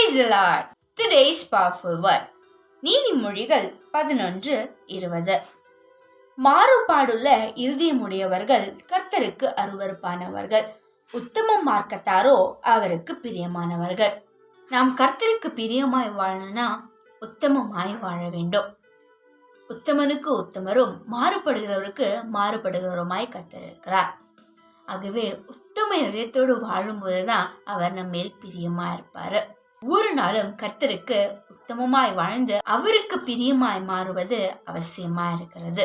Praise the Lord. Today's powerful word. நீதிமொழிகள் 11:20. மாறுபாடுள்ள இருதயமுடையவர்கள் கர்த்தருக்கு அருவருப்பானவர்கள், உத்தம மார்க்கத்தாரோ அவருக்கு பிரியமானவர்கள். நாம் கர்த்தருக்கு பிரியமாய் வாழணும்னா உத்தமமாய் வாழ வேண்டும். உத்தமனுக்கு உத்தமரும் மாறுபடுகிறவருக்கு மாறுபடுகிறவருமாய் கர்த்தர் இருக்கிறார். ஆகவே உத்தம இதயத்தோடு வாழும்போதுதான் அவர் நம்ம மேல் பிரியமா இருப்பாரு. ஒவ்வொரு நாளும் கர்த்தருக்கு உத்தமமாய் வாழ்ந்து அவருக்கு பிரியமாய் மாறுவது அவசியமா இருக்கிறது.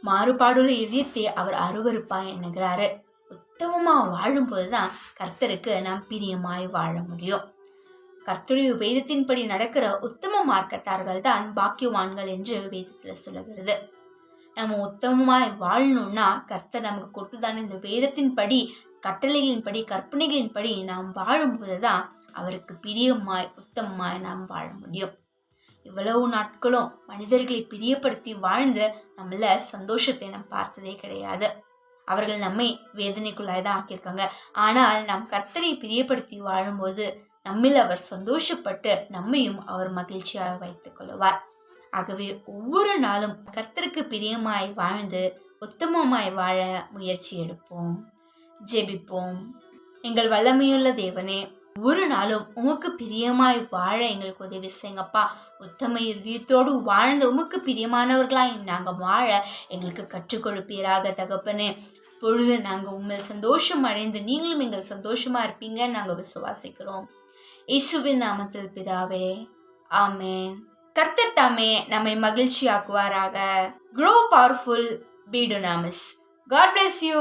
மாறுபாடுள்ள இதயத்தை அவர் அருவருப்பாய் எண்ணுகிறாரு. உத்தமமா வாழும் போதுதான் கர்த்தருக்கு நாம் பிரியமாய் வாழ முடியும். கர்த்தருடைய வேதத்தின்படி நடக்கிற உத்தம மார்க்கத்தார்கள் தான் பாக்கியவான்கள் என்று வேதத்துல சொல்லுகிறது. நம்ம உத்தமமாய் வாழணும்னா கர்த்தர் நமக்கு கொடுத்துதான இந்த வேதத்தின்படி, கட்டளைகளின்படி, கற்பனைகளின்படி நாம் வாழும்போதுதான் அவருக்கு பிரியமாய் உத்தமமாய் நாம் வாழ முடியும். இவ்வளவு நாட்களும் மனிதர்களை பிரியப்படுத்தி வாழ்ந்து நம்மள சந்தோஷத்தை நாம் பார்த்ததே கிடையாது. அவர்கள் நம்மை வேதனைக்குள்ளாய் தான் ஆக்கியிருக்காங்க. ஆனால் நாம் கர்த்தரை பிரியப்படுத்தி வாழும்போது நம்மில் அவர் சந்தோஷப்பட்டு நம்மையும் அவர் மகிழ்ச்சியாக வைத்துக் கொள்வார். ஆகவே ஒவ்வொரு நாளும் கர்த்தருக்கு பிரியமாய் வாழ்ந்து உத்தமமாய் வாழ முயற்சி எடுப்போம். ஜெபிப்போம். எங்கள் வல்லமையுள்ள தேவனே, ஒவ்வொரு நாளும் உமக்கு பிரியமாய் வாழ எங்களுக்கு உதவி செய்யுங்கப்பா. உத்தம இதயத்தோடு வாழ்ந்து உமக்கு பிரியமானவர்களாய் நாங்கள் வாழ எங்களுக்கு கற்றுக் கொடுப்பீராக தகப்பனே. பொழுது நாங்கள் உண்மையில் சந்தோஷம் அடைந்து நீங்களும் எங்கள் சந்தோஷமா இருப்பீங்க நாங்கள் விசுவாசிக்கிறோம். இயேசுவின் நாமத்தில் பிதாவே, ஆமென். கர்த்தர் தாமே நம்மை மகிழ்ச்சியாக்குவாராக. Grow powerful, be dunamis. God bless you.